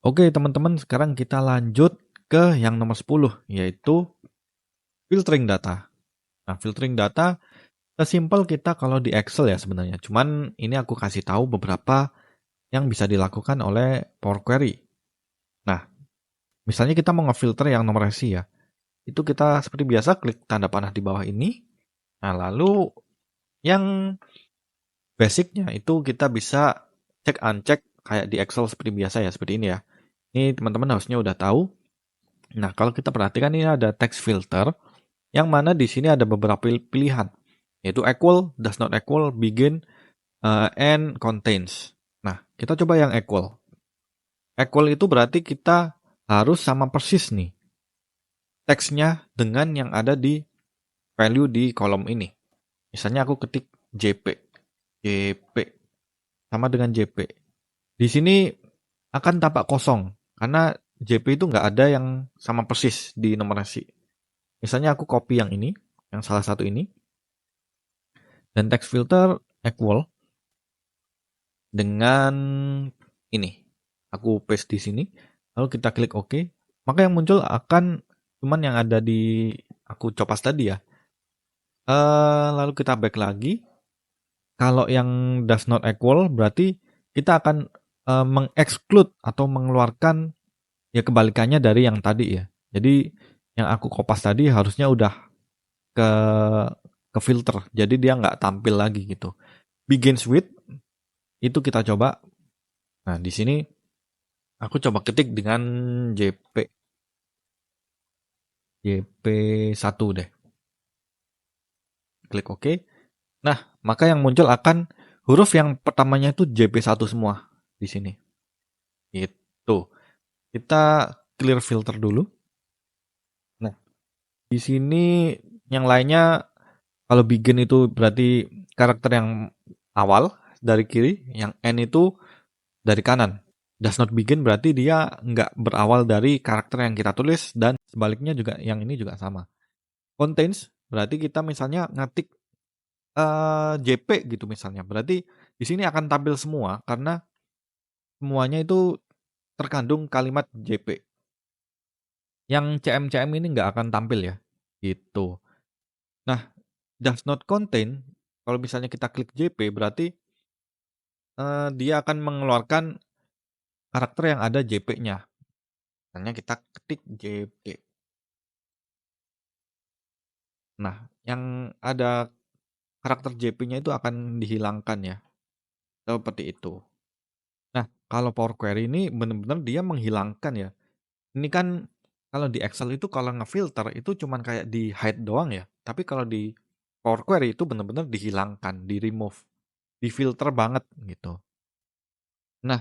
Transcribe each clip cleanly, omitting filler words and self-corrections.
Oke teman-teman, sekarang kita lanjut ke yang nomor 10, yaitu filtering data. Nah, filtering data sesimpel kita kalau di Excel ya sebenarnya. Cuman ini aku kasih tahu beberapa yang bisa dilakukan oleh Power Query. Nah, misalnya kita mau ngefilter yang nomor resi ya. Itu kita seperti biasa klik tanda panah di bawah ini. Nah, lalu yang basicnya itu kita bisa cek uncheck kayak di Excel seperti biasa ya, seperti ini ya. Ini teman-teman harusnya udah tahu. Nah, kalau kita perhatikan ini ada text filter, yang mana di sini ada beberapa pilihan, yaitu equal, does not equal, begin, and contains. Nah, kita coba yang equal. Equal itu berarti kita harus sama persis nih teksnya dengan yang ada di value di kolom ini. Misalnya aku ketik JP, JP sama dengan JP. Di sini akan tampak kosong karena JP itu nggak ada yang sama persis di nomorasi. Misalnya aku copy yang ini, yang salah satu ini, dan text filter equal dengan ini. Aku paste di sini, lalu kita klik OK, maka yang muncul akan cuman yang ada di aku copas tadi ya. Lalu kita back lagi. Kalau yang does not equal berarti kita akan mengexclude atau mengeluarkan ya kebalikannya dari yang tadi ya. Jadi yang aku kopas tadi harusnya udah ke ke filter. Jadi dia nggak tampil lagi gitu. Begins with itu kita coba. Nah, di sini aku coba ketik dengan JP JP1 deh. Klik OK. Nah, maka yang muncul akan huruf yang pertamanya itu JP1 semua di sini. Itu. Kita clear filter dulu. Nah, di sini yang lainnya kalau begin itu berarti karakter yang awal dari kiri, yang end itu dari kanan. Does not begin berarti dia nggak berawal dari karakter yang kita tulis dan sebaliknya juga yang ini juga sama. Contains berarti kita misalnya ngetik JP gitu misalnya. Berarti di sini akan tampil semua karena semuanya itu terkandung kalimat JP. Yang CM-CM ini nggak akan tampil ya. Gitu. Nah, does not contain kalau misalnya kita klik JP berarti dia akan mengeluarkan karakter yang ada JP-nya. Misalnya kita ketik JP. Nah, yang ada karakter JP-nya itu akan dihilangkan ya. Seperti itu. Nah, kalau Power Query ini benar-benar dia menghilangkan ya. Ini kan kalau di Excel itu kalau ngefilter itu cuman kayak di hide doang ya. Tapi kalau di Power Query itu benar-benar dihilangkan, di remove, difilter banget gitu. Nah,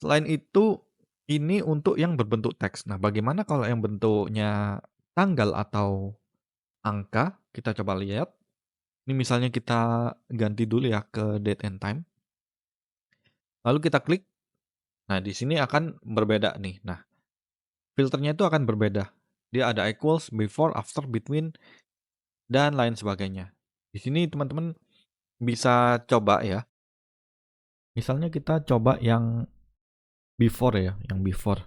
selain itu ini untuk yang berbentuk teks. Nah, bagaimana kalau yang bentuknya tanggal atau angka? Kita coba lihat. Ini misalnya kita ganti dulu ya ke date and time. Lalu kita klik. Nah, di sini akan berbeda nih. Nah, filternya itu akan berbeda. Dia ada equals, before, after, between, dan lain sebagainya. Di sini teman-teman bisa coba ya. Misalnya kita coba yang before ya, yang before.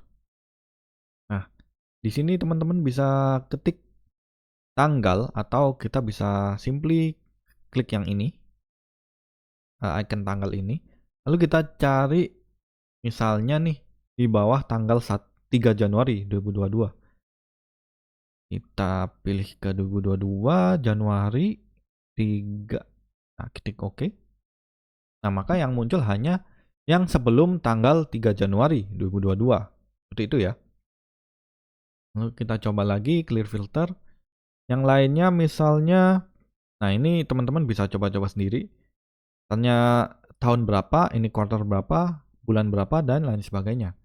Nah, di sini teman-teman bisa ketik tanggal atau kita bisa simply klik yang ini, icon tanggal ini. Lalu kita cari misalnya nih di bawah tanggal 3 Januari 2022. Kita pilih ke 2022 Januari 3. Nah, ketik OK. Nah, maka yang muncul hanya yang sebelum tanggal 3 Januari 2022. Seperti itu ya. Lalu kita coba lagi clear filter. Yang lainnya misalnya, nah ini teman-teman bisa coba-coba sendiri. Misalnya tahun berapa, ini quarter berapa, bulan berapa, dan lain sebagainya.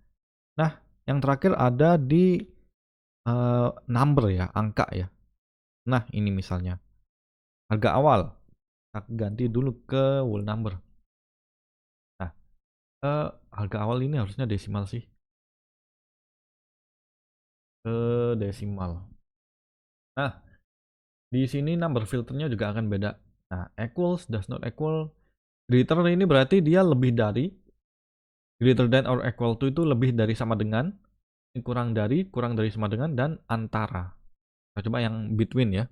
Nah, yang terakhir ada di number ya, angka ya. Nah, ini misalnya harga awal. Kita ganti dulu ke whole number. Nah, harga awal ini harusnya desimal sih. Ke desimal. Nah, di sini number filternya juga akan beda. Nah, equals, does not equal. Greater ini berarti dia lebih dari. Greater than or equal to itu lebih dari sama dengan, kurang dari sama dengan, dan antara. Nah, coba yang between ya.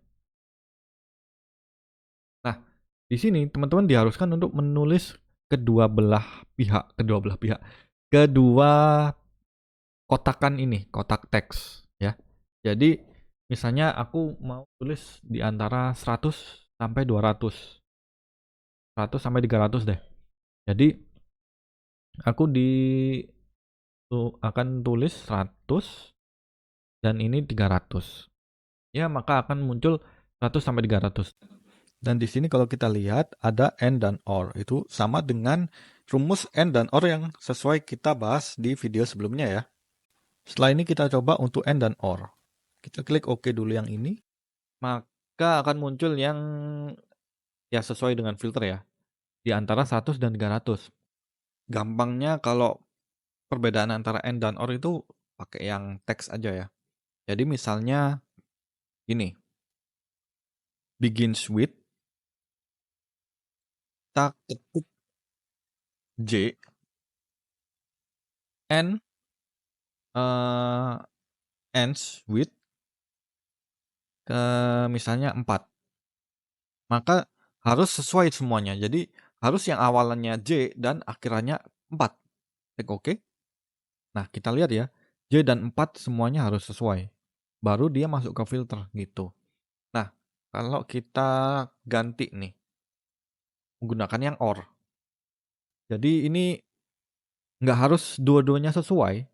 Nah, di sini teman-teman diharuskan untuk menulis kedua kotakan ini, kotak teks ya. Jadi misalnya aku mau tulis di antara 100 sampai 200, 100 sampai 300 deh. Jadi aku akan tulis 100 dan ini 300. Ya, maka akan muncul 100 sampai 300. Dan di sini kalau kita lihat ada and dan or. Itu sama dengan rumus and dan or yang sesuai kita bahas di video sebelumnya ya. Setelah ini kita coba untuk and dan or. Kita klik OK dulu yang ini. Maka akan muncul yang ya sesuai dengan filter ya. Di antara 100 dan 300. Gampangnya kalau perbedaan antara and dan or itu pakai yang teks aja ya. Jadi misalnya ini. Begins with. Kita ketik J. And ends with misalnya 4. Maka harus sesuai semuanya. Jadi harus yang awalnya J dan akhirannya 4. Klik OK. Nah, kita lihat ya. J dan 4 semuanya harus sesuai. Baru dia masuk ke filter gitu. Nah, kalau kita ganti nih. Menggunakan yang OR. Jadi ini nggak harus dua-duanya sesuai.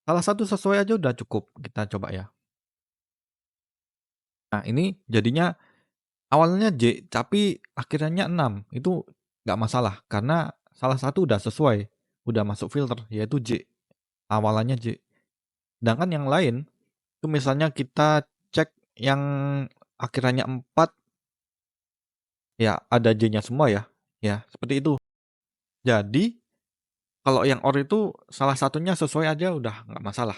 Salah satu sesuai aja udah cukup. Kita coba ya. Nah, ini jadinya awalnya J, tapi akhirnya 6. Itu nggak masalah, karena salah satu udah sesuai, udah masuk filter, yaitu J. Awalannya J. Sedangkan yang lain, itu misalnya kita cek yang akhirnya 4, ya ada J-nya semua ya. Ya, seperti itu. Jadi, kalau yang OR itu salah satunya sesuai aja udah nggak masalah.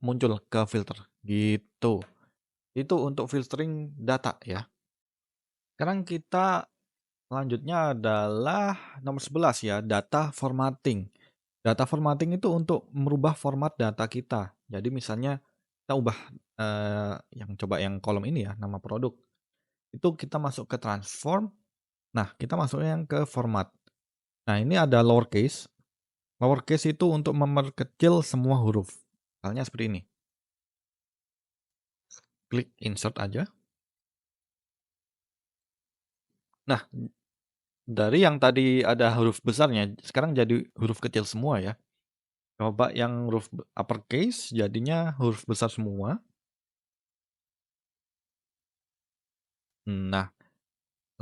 Muncul ke filter. Gitu. Itu untuk filtering data ya. Sekarang kita selanjutnya adalah nomor 11 ya, data formatting. Data formatting itu untuk merubah format data kita. Jadi misalnya kita ubah yang kolom ini ya, nama produk. Itu kita masuk ke transform. Nah, kita masuknya yang ke format. Nah, ini ada lowercase. Lowercase itu untuk memperkecil semua huruf. Misalnya seperti ini. Klik insert aja. Nah, dari yang tadi ada huruf besarnya, sekarang jadi huruf kecil semua ya. Coba yang huruf uppercase jadinya huruf besar semua. Nah,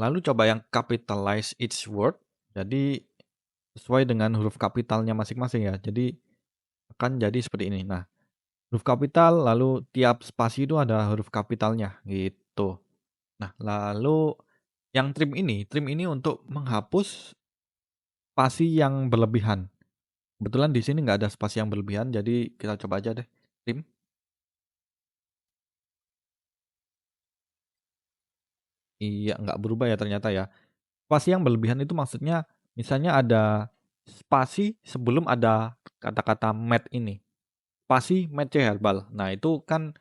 lalu coba yang capitalize each word. Jadi sesuai dengan huruf kapitalnya masing-masing ya. Jadi akan jadi seperti ini. Nah, huruf kapital lalu tiap spasi itu ada huruf kapitalnya gitu. Nah, lalu yang trim ini untuk menghapus spasi yang berlebihan. Kebetulan di sini nggak ada spasi yang berlebihan, jadi kita coba aja deh trim. Iya, nggak berubah ya ternyata ya. Spasi yang berlebihan itu maksudnya misalnya ada spasi sebelum ada kata-kata mat ini. Spasi match herbal. Nah, itu kan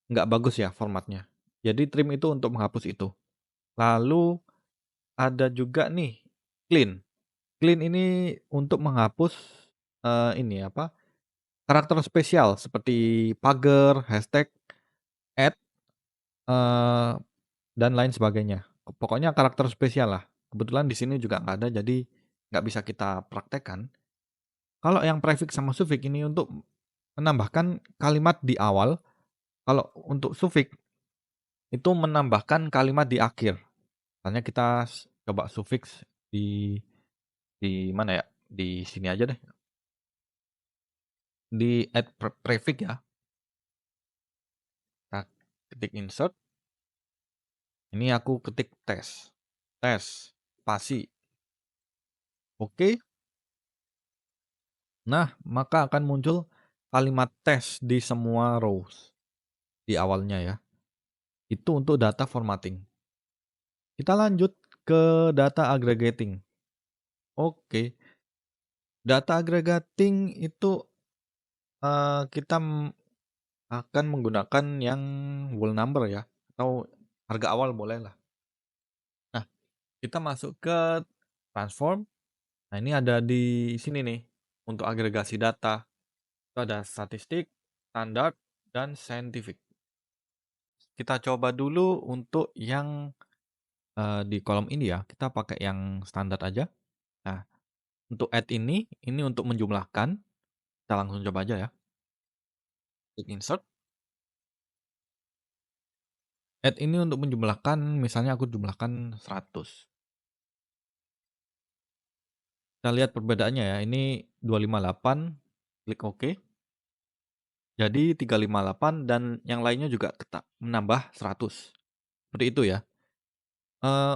nggak bagus ya formatnya. Jadi trim itu untuk menghapus itu. Lalu ada juga nih clean. Clean ini untuk menghapus ini apa? Karakter spesial seperti pagar, hashtag, add, eee, dan lain sebagainya. Pokoknya karakter spesial lah. Kebetulan di sini juga nggak ada, jadi nggak bisa kita praktekkan. Kalau yang prefix sama suffix ini untuk menambahkan kalimat di awal. Kalau untuk suffix itu menambahkan kalimat di akhir. Misalnya kita coba suffix di mana ya? Di sini aja deh. Di add prefix ya. Kita ketik insert. Ini aku ketik tes. Tes. Spasi. Oke. Nah, maka akan muncul kalimat tes di semua rows di awalnya ya. Itu untuk data formatting. Kita lanjut ke data aggregating. Oke. Data aggregating itu kita akan menggunakan yang whole number ya, atau harga awal boleh lah. Nah, kita masuk ke transform. Nah, ini ada di sini nih untuk agregasi data. Itu ada statistik, standar, dan scientific. Kita coba dulu untuk yang di kolom ini ya, kita pakai yang standar aja. Nah, untuk add ini untuk menjumlahkan. Kita langsung coba aja ya. Klik insert. Add ini untuk menjumlahkan, misalnya aku jumlahkan 100. Kita lihat perbedaannya ya, ini 258, klik OK. Jadi 358 dan yang lainnya juga menambah 100. Seperti itu ya.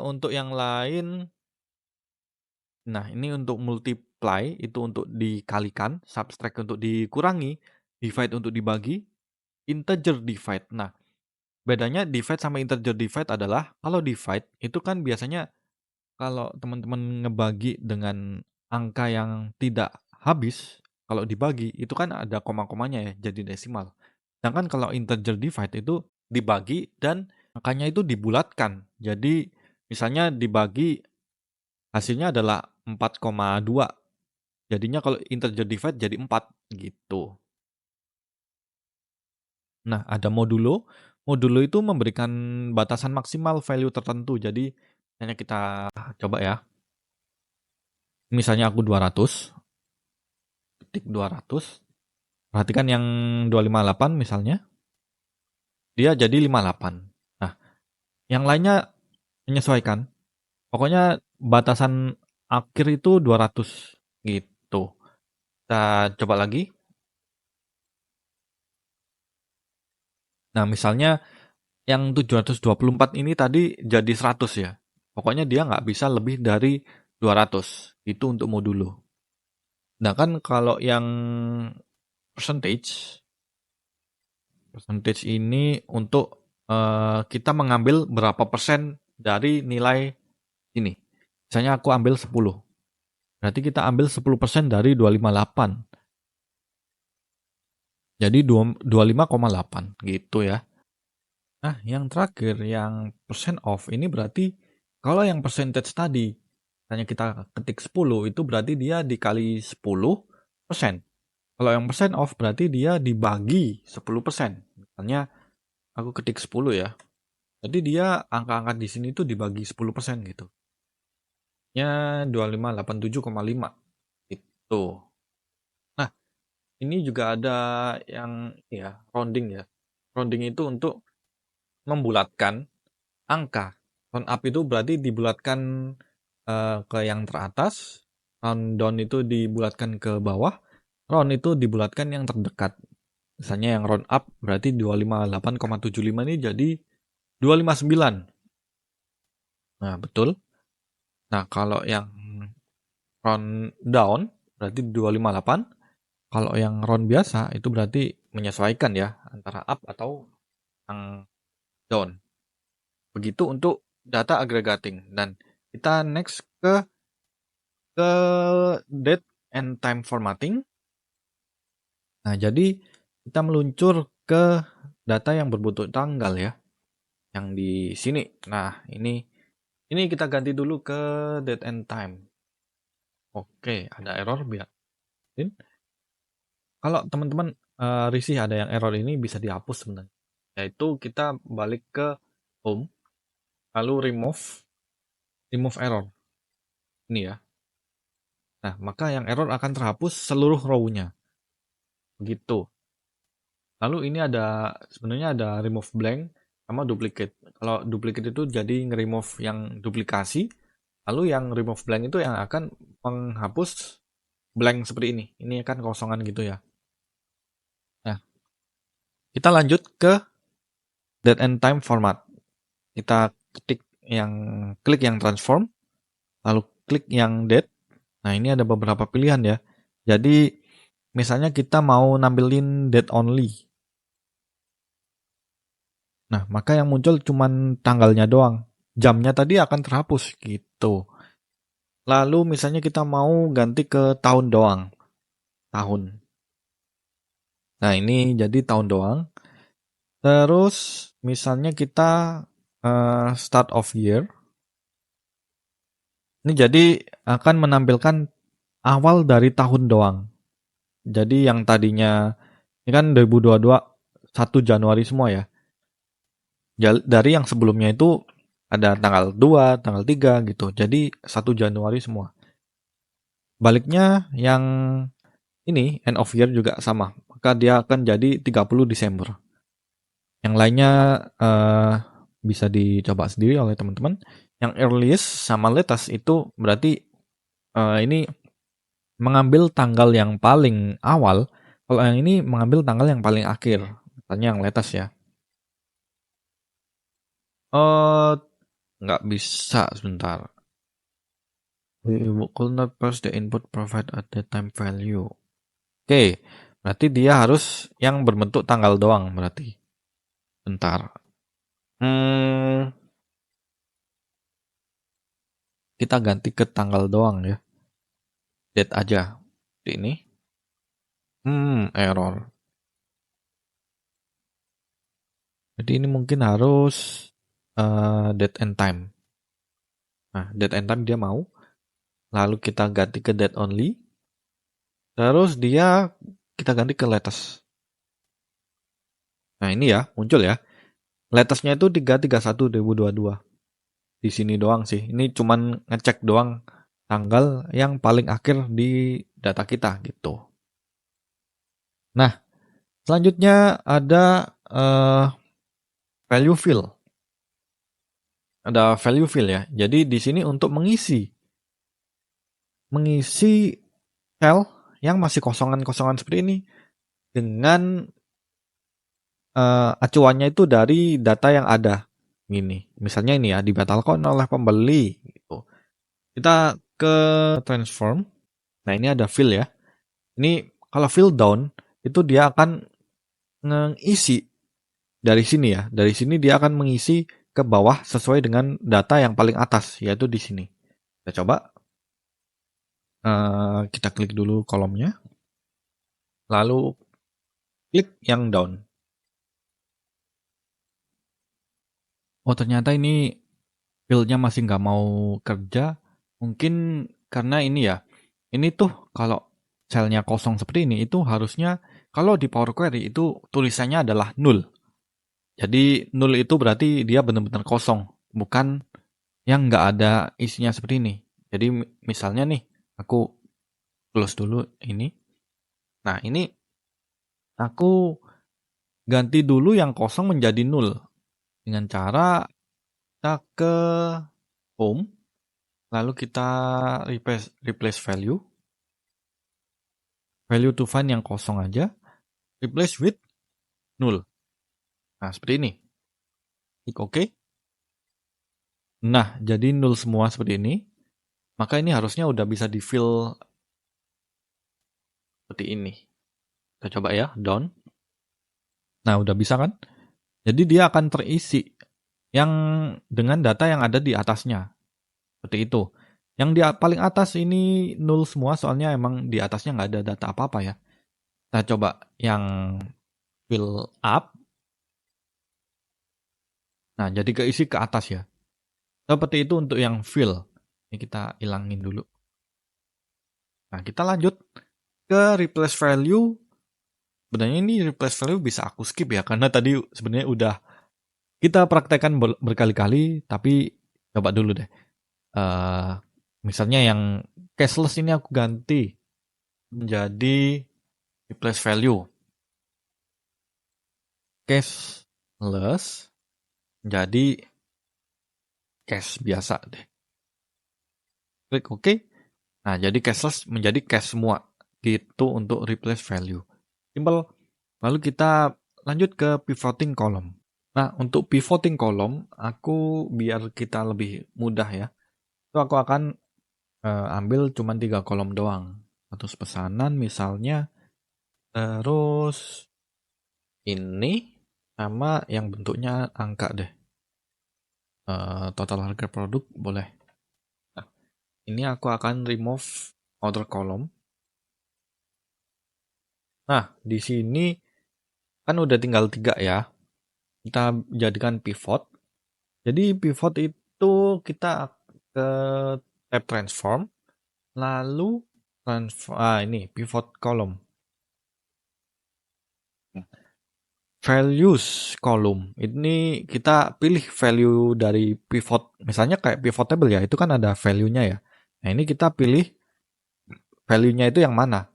Untuk yang lain, nah ini untuk multiply, itu untuk dikalikan, subtract untuk dikurangi, divide untuk dibagi, integer divide. Nah, bedanya divide sama integer divide adalah, kalau divide itu kan biasanya kalau teman-teman ngebagi dengan angka yang tidak habis, kalau dibagi itu kan ada koma-komanya ya, jadi desimal. Sedangkan kalau integer divide itu dibagi dan angkanya itu dibulatkan. Jadi misalnya dibagi hasilnya adalah 4,2. Jadinya kalau integer divide jadi 4 gitu. Nah, ada modulo. Modulo itu memberikan batasan maksimal value tertentu. Jadi hanya kita coba ya. Misalnya aku 200, ketik 200. Perhatikan yang 258 misalnya, dia jadi 58. Nah, yang lainnya menyesuaikan. Pokoknya batasan akhir itu 200 gitu. Kita coba lagi. Nah, misalnya yang 724 ini tadi jadi 100 ya. Pokoknya dia nggak bisa lebih dari 200. Itu untuk modulo. Nah kan kalau yang percentage ini untuk kita mengambil berapa persen dari nilai ini. Misalnya aku ambil 10. Berarti kita ambil 10% dari 258. Jadi 25,8 gitu ya. Nah, yang terakhir yang percent off ini berarti kalau yang percentage tadi hanya kita ketik 10 itu berarti dia dikali 10%. Kalau yang percent off berarti dia dibagi 10%. Misalnya aku ketik 10 ya. Jadi dia angka-angka di sini tuh dibagi 10% gitu. Ya 2587,5 gitu. Nah, ini juga ada yang ya rounding ya. Rounding itu untuk membulatkan angka. Round up itu berarti dibulatkan ke yang teratas, round down itu dibulatkan ke bawah, round itu dibulatkan yang terdekat. Misalnya yang round up berarti 258,75 ini jadi 259. Nah, betul. Nah, kalau yang round down berarti 258. Kalau yang round biasa itu berarti menyesuaikan ya antara up atau yang down. Begitu untuk data aggregating. Dan kita next ke date and time formatting. Nah, jadi kita meluncur ke data yang berbentuk tanggal ya. Yang di sini. Nah, ini kita ganti dulu ke date and time. Oke, ada error biarin. Kalau teman-teman risih ada yang error ini bisa dihapus sebenarnya. Yaitu kita balik ke home, lalu remove error. Ini ya. Nah, maka yang error akan terhapus seluruh row-nya. Begitu. Lalu ini sebenarnya ada remove blank sama duplicate. Kalau duplicate itu jadi nge-remove yang duplikasi, lalu yang remove blank itu yang akan menghapus blank seperti ini. Ini kan kosongan gitu ya. Nah, kita lanjut ke date and time format. Kita klik yang transform, lalu klik yang date. Nah, ini ada beberapa pilihan ya. Jadi, misalnya kita mau nampilin date only. Nah, maka yang muncul cuman tanggalnya doang. Jamnya tadi akan terhapus gitu. Lalu misalnya kita mau ganti ke tahun doang. Tahun. Nah, ini jadi tahun doang. Terus misalnya kita start of year. Ini jadi akan menampilkan awal dari tahun doang. Jadi yang tadinya ini kan 2022 1 Januari semua ya. Dari yang sebelumnya itu ada tanggal 2, tanggal 3 gitu. Jadi 1 Januari semua. Baliknya yang ini end of year juga sama. Maka dia akan jadi 30 Desember. Yang lainnya bisa dicoba sendiri oleh teman-teman. Yang earliest sama latest itu berarti ini mengambil tanggal yang paling awal. Kalau yang ini mengambil tanggal yang paling akhir. Misalnya yang latest ya. Eh nggak bisa sebentar. We could not pass the input provide at the time value. Oke, berarti dia harus yang berbentuk tanggal doang berarti. Bentar. Hmm, kita ganti ke tanggal doang ya. Date aja. Ini. Error. Jadi ini mungkin harus date and time. Nah, date and time dia mau. Lalu kita ganti ke date only. Terus dia kita ganti ke latest. Nah, ini ya, muncul ya. Latestnya itu 3/31/2022. Di sini doang sih. Ini cuman ngecek doang tanggal yang paling akhir di data kita gitu. Nah, selanjutnya ada value fill. Ada value fill ya. Jadi di sini untuk mengisi sel yang masih kosongan-kosongan seperti ini dengan acuannya itu dari data yang ada. Gini, misalnya ini ya dibatalkan oleh pembeli gitu. Kita ke transform. Nah, ini ada fill ya. Ini kalau fill down itu dia akan mengisi dari sini ya. Dari sini dia akan mengisi ke bawah sesuai dengan data yang paling atas, yaitu di sini. Kita coba. Kita klik dulu kolomnya. Lalu klik yang down. Oh, ternyata ini field-nya masih nggak mau kerja. Mungkin karena ini ya. Ini tuh kalau selnya kosong seperti ini, itu harusnya kalau di Power Query itu tulisannya adalah null. Jadi null itu berarti dia benar-benar kosong. Bukan yang nggak ada isinya seperti ini. Jadi misalnya nih, aku close dulu ini. Nah, ini aku ganti dulu yang kosong menjadi null. Dengan cara kita ke home, lalu kita replace value. Value to find yang kosong aja. Replace with null. Nah, seperti ini. Klik OK. Nah, jadi null semua seperti ini. Maka ini harusnya udah bisa di-fill seperti ini. Kita coba ya, down. Nah, udah bisa kan? Jadi dia akan terisi yang dengan data yang ada di atasnya. Seperti itu. Yang di paling atas ini null semua soalnya emang di atasnya nggak ada data apa-apa ya. Kita coba yang fill up. Nah, jadi keisi ke atas ya. Seperti itu untuk yang fill. Ini kita hilangin dulu. Nah, kita lanjut ke replace value. Sebenarnya ini replace value bisa aku skip ya, karena tadi sebenarnya udah kita praktekkan berkali-kali, tapi coba dulu deh. Misalnya yang cashless ini aku ganti menjadi replace value. Cashless menjadi cash biasa deh. Klik OK. Nah, jadi cashless menjadi cash semua. Gitu untuk replace value. Simple. Lalu kita lanjut ke pivoting column. Nah, untuk pivoting column, aku biar kita lebih mudah ya. Itu aku akan ambil cuma 3 kolom doang. Status pesanan misalnya. Terus ini sama yang bentuknya angka deh. Total harga produk boleh. Nah, Ini aku akan remove order column. Nah, di sini kan udah tinggal 3 ya. Kita jadikan pivot. Jadi pivot itu kita ke tab transform, lalu ini pivot column. Values column. Ini kita pilih value dari pivot. Misalnya kayak pivot table ya, itu kan ada value-nya ya. Nah, ini kita pilih value-nya itu yang mana.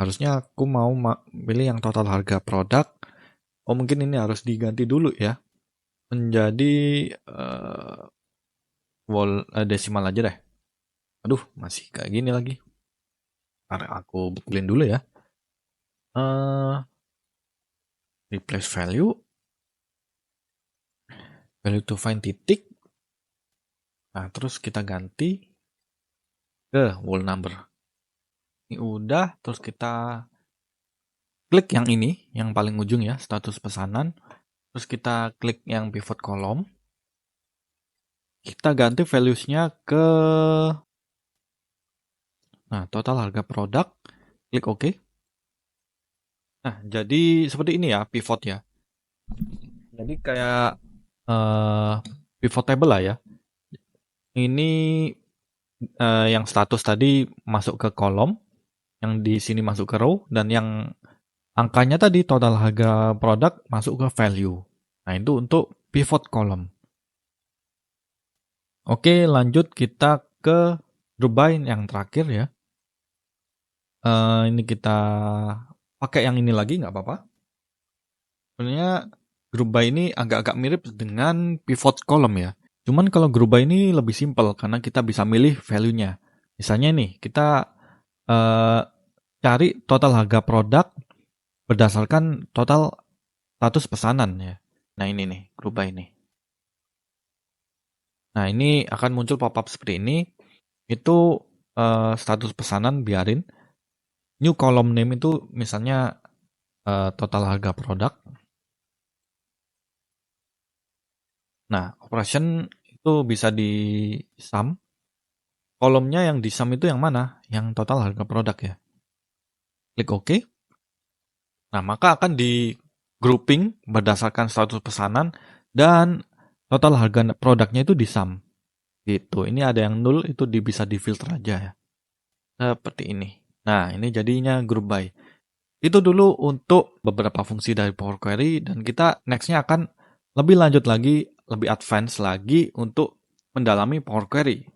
Harusnya aku mau pilih yang total harga produk. Oh, mungkin ini harus diganti dulu ya. Menjadi desimal aja deh. Aduh, masih kayak gini lagi. Ntar aku betulin dulu ya. Replace value. Value to find titik. Nah, terus kita ganti ke whole number. Ini udah, terus kita klik yang ini, yang paling ujung ya, status pesanan. Terus kita klik yang pivot column. Kita ganti values-nya ke total harga produk. Klik OK. Nah, jadi seperti ini ya pivot ya. Jadi kayak pivot table lah ya. Ini yang status tadi masuk ke kolom, yang di sini masuk ke row, dan yang angkanya tadi total harga produk masuk ke value. Nah, itu untuk pivot column. Oke, lanjut kita ke group by yang terakhir ya. Ini kita pakai yang ini lagi nggak apa-apa. Sebenarnya group by ini agak-agak mirip dengan pivot column ya. Cuman kalau group by ini lebih simpel karena kita bisa milih value-nya. Misalnya nih, kita cari total harga produk berdasarkan total status pesanan ya. Nah, ini nih, group by ini. Nah, ini akan muncul pop-up seperti ini. Itu status pesanan biarin. New column name itu misalnya total harga produk. Nah, operation itu bisa di sum. Kolomnya yang di sum itu yang mana? Yang total harga produk ya. Klik OK. Nah, maka akan di grouping berdasarkan status pesanan dan total harga produknya itu di sum. Gitu. Ini ada yang null, itu bisa di-filter aja ya. Seperti ini. Nah, ini jadinya group by. Itu dulu untuk beberapa fungsi dari Power Query, dan kita nextnya akan lebih lanjut lagi, lebih advance lagi untuk mendalami Power Query.